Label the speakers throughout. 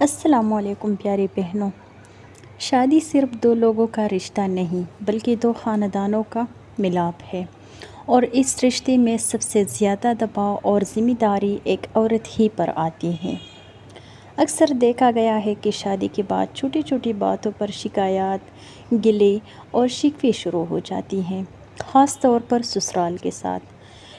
Speaker 1: السلام علیکم پیاری بہنوں۔ شادی صرف دو لوگوں کا رشتہ نہیں بلکہ دو خاندانوں کا ملاپ ہے، اور اس رشتے میں سب سے زیادہ دباؤ اور ذمہ داری ایک عورت ہی پر آتی ہے۔ اکثر دیکھا گیا ہے کہ شادی کے بعد چھوٹی چھوٹی باتوں پر شکایات، گلے اور شکوے شروع ہو جاتی ہیں، خاص طور پر سسرال کے ساتھ۔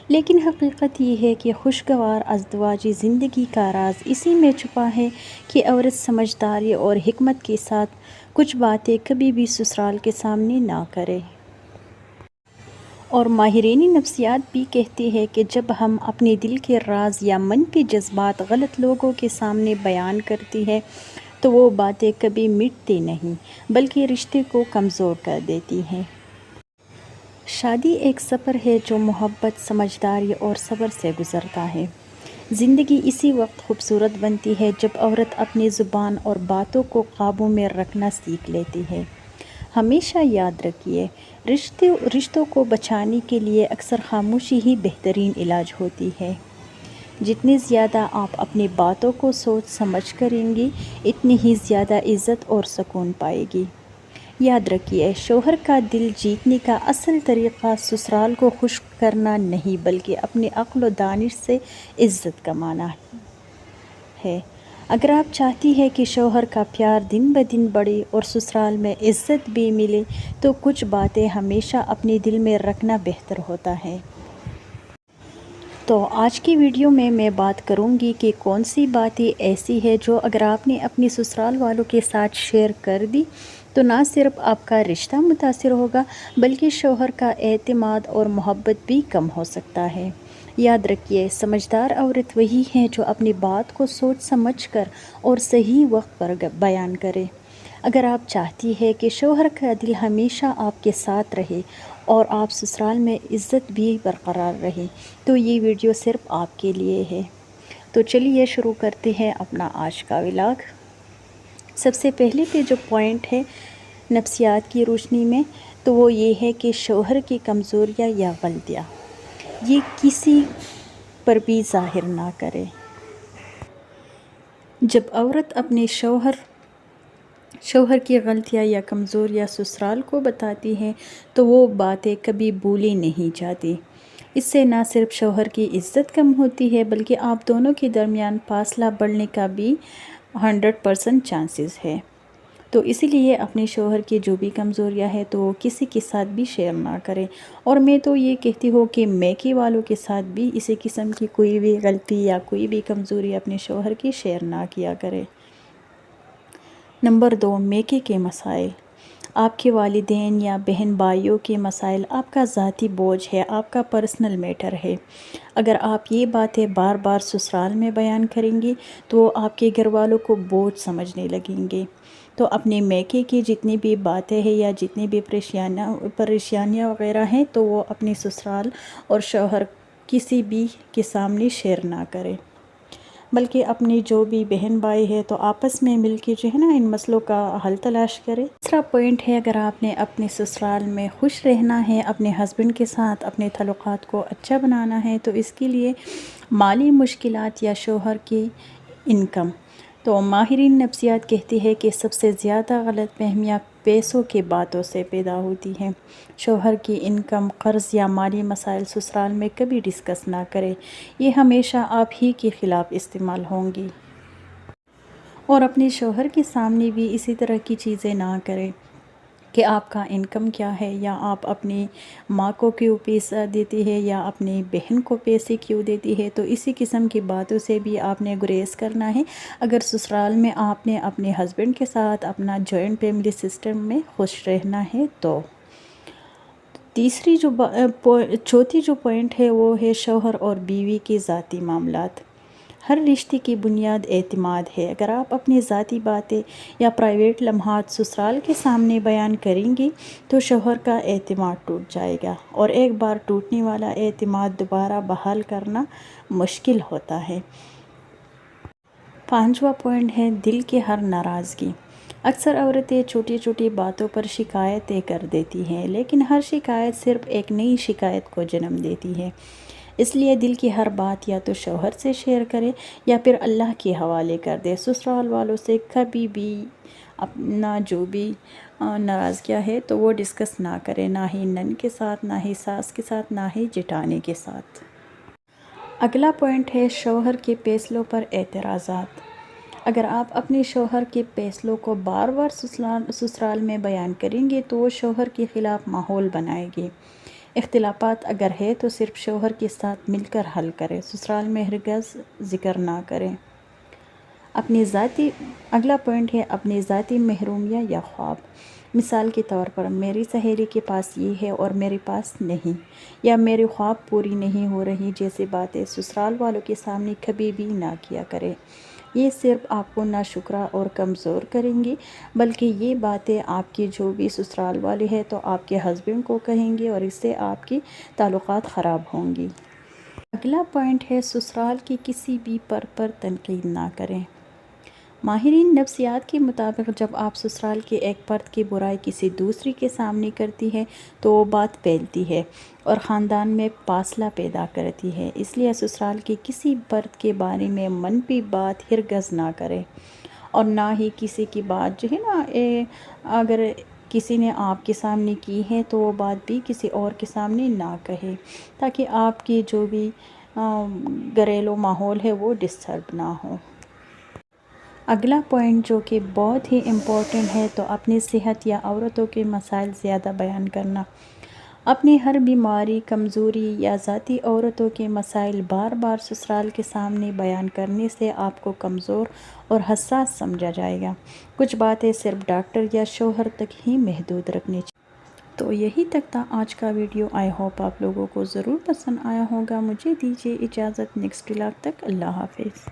Speaker 1: لیکن حقیقت یہ ہے کہ خوشگوار ازدواجی زندگی کا راز اسی میں چھپا ہے کہ عورت سمجھداری اور حکمت کے ساتھ کچھ باتیں کبھی بھی سسرال کے سامنے نہ کرے۔ اور ماہرین نفسیات بھی کہتے ہیں کہ جب ہم اپنے دل کے راز یا منفی جذبات غلط لوگوں کے سامنے بیان کرتی ہے تو وہ باتیں کبھی مٹتی نہیں بلکہ رشتے کو کمزور کر دیتی ہیں۔ شادی ایک سفر ہے جو محبت، سمجھداری اور صبر سے گزرتا ہے۔ زندگی اسی وقت خوبصورت بنتی ہے جب عورت اپنی زبان اور باتوں کو قابو میں رکھنا سیکھ لیتی ہے۔ ہمیشہ یاد رکھیے، رشتوں کو بچانے کے لیے اکثر خاموشی ہی بہترین علاج ہوتی ہے۔ جتنی زیادہ آپ اپنی باتوں کو سوچ سمجھ کریں گی، اتنی ہی زیادہ عزت اور سکون پائے گی۔ یاد رکھیے، شوہر کا دل جیتنے کا اصل طریقہ سسرال کو خوش کرنا نہیں بلکہ اپنی عقل و دانش سے عزت کمانا ہے۔ اگر آپ چاہتی ہیں کہ شوہر کا پیار دن بدن بڑھے اور سسرال میں عزت بھی ملے تو کچھ باتیں ہمیشہ اپنے دل میں رکھنا بہتر ہوتا ہے۔ تو آج کی ویڈیو میں بات کروں گی کہ کون سی باتیں ایسی ہیں جو اگر آپ نے اپنی سسرال والوں کے ساتھ شیئر کر دی تو نہ صرف آپ کا رشتہ متاثر ہوگا بلکہ شوہر کا اعتماد اور محبت بھی کم ہو سکتا ہے۔ یاد رکھیے، سمجھدار عورت وہی ہے جو اپنی بات کو سوچ سمجھ کر اور صحیح وقت پر بیان کرے۔ اگر آپ چاہتی ہیں کہ شوہر کا دل ہمیشہ آپ کے ساتھ رہے اور آپ سسرال میں عزت بھی برقرار رہے تو یہ ویڈیو صرف آپ کے لیے ہے۔ تو چلیے شروع کرتے ہیں اپنا آج کا ولاگ۔ سب سے پہلے پہ جو پوائنٹ ہے نفسیات کی روشنی میں، تو وہ یہ ہے کہ شوہر کی کمزوریاں یا غلطیاں یہ کسی پر بھی ظاہر نہ کرے۔ جب عورت اپنے شوہر کی غلطیاں یا کمزوریاں سسرال کو بتاتی ہے تو وہ باتیں کبھی بھولی نہیں جاتی۔ اس سے نہ صرف شوہر کی عزت کم ہوتی ہے بلکہ آپ دونوں کے درمیان فاصلہ بڑھنے کا بھی 100% چانسز ہے۔ تو اسی لیے اپنے شوہر کی جو بھی کمزوریاں ہیں تو وہ کسی کے ساتھ بھی شیئر نہ کریں، اور میں تو یہ کہتی ہوں کہ میکے والوں کے ساتھ بھی اسی قسم کی کوئی بھی غلطی یا کوئی بھی کمزوری اپنے شوہر کی شیئر نہ کیا کرے۔ نمبر 2، میکے کے مسائل۔ آپ کے والدین یا بہن بھائیوں کے مسائل آپ کا ذاتی بوجھ ہے، آپ کا پرسنل میٹر ہے۔ اگر آپ یہ باتیں بار بار سسرال میں بیان کریں گی تو وہ آپ کے گھر والوں کو بوجھ سمجھنے لگیں گے۔ تو اپنے میکے کی جتنی بھی باتیں ہیں یا جتنی بھی پریشانیاں وغیرہ ہیں تو وہ اپنے سسرال اور شوہر کسی بھی کے سامنے شیئر نہ کریں، بلکہ اپنی جو بھی بہن بھائی ہے تو آپس میں مل کے جو ہے نا ان مسئلوں کا حل تلاش کریں۔ تیسرا پوائنٹ ہے، اگر آپ نے اپنے سسرال میں خوش رہنا ہے، اپنے ہسبینڈ کے ساتھ اپنے تعلقات کو اچھا بنانا ہے تو اس کے لیے مالی مشکلات یا شوہر کی انکم۔ تو ماہرین نفسیات کہتے ہیں کہ سب سے زیادہ غلط فہمیاں پیسوں کے باتوں سے پیدا ہوتی ہیں۔ شوہر کی انکم، قرض یا مالی مسائل سسرال میں کبھی ڈسکس نہ کریں، یہ ہمیشہ آپ ہی کے خلاف استعمال ہوں گی۔ اور اپنے شوہر کے سامنے بھی اسی طرح کی چیزیں نہ کریں کہ آپ کا انکم کیا ہے، یا آپ اپنی ماں کو کیوں پیسہ دیتی ہے یا اپنی بہن کو پیسے کیوں دیتی ہے، تو اسی قسم کی باتوں سے بھی آپ نے گریز کرنا ہے اگر سسرال میں آپ نے اپنے ہسبینڈ کے ساتھ اپنا جوائنٹ فیملی سسٹم میں خوش رہنا ہے تو۔ چوتھی جو پوائنٹ ہے وہ ہے شوہر اور بیوی کے ذاتی معاملات۔ ہر رشتے کی بنیاد اعتماد ہے۔ اگر آپ اپنی ذاتی باتیں یا پرائیویٹ لمحات سسرال کے سامنے بیان کریں گی تو شوہر کا اعتماد ٹوٹ جائے گا، اور ایک بار ٹوٹنے والا اعتماد دوبارہ بحال کرنا مشکل ہوتا ہے۔ پانچواں پوائنٹ ہے دل کی ہر ناراضگی۔ اکثر عورتیں چھوٹی چھوٹی باتوں پر شکایتیں کر دیتی ہیں، لیکن ہر شکایت صرف ایک نئی شکایت کو جنم دیتی ہے۔ اس لیے دل کی ہر بات یا تو شوہر سے شیئر کرے یا پھر اللہ کے حوالے کر دے۔ سسرال والوں سے کبھی بھی اپنا جو بھی ناراضگیاں ہے تو وہ ڈسکس نہ کرے، نہ ہی نند کے ساتھ، نہ ہی ساس کے ساتھ، نہ ہی جٹھانی کے ساتھ۔ اگلا پوائنٹ ہے شوہر کے فیصلوں پر اعتراضات۔ اگر آپ اپنے شوہر کے فیصلوں کو بار بار سسرال میں بیان کریں گے تو وہ شوہر کے خلاف ماحول بنائے گی۔ اختلافات اگر ہے تو صرف شوہر کے ساتھ مل کر حل کریں، سسرال میں ہرگز ذکر نہ کریں۔ اگلا پوائنٹ ہے اپنی ذاتی محرومیت یا خواب۔ مثال کے طور پر میری سہیلی کے پاس یہ ہے اور میرے پاس نہیں، یا میرے خواب پوری نہیں ہو رہی جیسی باتیں سسرال والوں کے سامنے کبھی بھی نہ کیا کرے۔ یہ صرف آپ کو ناشکرا اور کمزور کریں گی، بلکہ یہ باتیں آپ کے جو بھی سسرال والے ہیں تو آپ کے ہسبینڈ کو کہیں گے اور اس سے آپ کی تعلقات خراب ہوں گی۔ اگلا پوائنٹ ہے سسرال کی کسی بھی فرد پر تنقید نہ کریں۔ ماہرین نفسیات کے مطابق جب آپ سسرال کے ایک فرد کی برائی کسی دوسری کے سامنے کرتی ہے تو وہ بات پھیلتی ہے اور خاندان میں فاصلہ پیدا کرتی ہے۔ اس لیے سسرال کے کسی فرد کے بارے میں منفی بات ہرگز نہ کریں، اور نہ ہی کسی کی بات جو ہے نا اگر کسی نے آپ کے سامنے کی ہے تو وہ بات بھی کسی اور کے سامنے نہ کہے، تاکہ آپ کی جو بھی گھریلو ماحول ہے وہ ڈسٹرب نہ ہو۔ اگلا پوائنٹ جو کہ بہت ہی امپورٹنٹ ہے تو اپنی صحت یا عورتوں کے مسائل زیادہ بیان کرنا۔ اپنی ہر بیماری، کمزوری یا ذاتی عورتوں کے مسائل بار بار سسرال کے سامنے بیان کرنے سے آپ کو کمزور اور حساس سمجھا جائے گا۔ کچھ باتیں صرف ڈاکٹر یا شوہر تک ہی محدود رکھنی چاہیے۔ تو یہی تک تھا آج کا ویڈیو۔ آئی ہوپ آپ لوگوں کو ضرور پسند آیا ہوگا۔ مجھے دیجیے اجازت، نیکسٹ ولاگ تک اللہ حافظ۔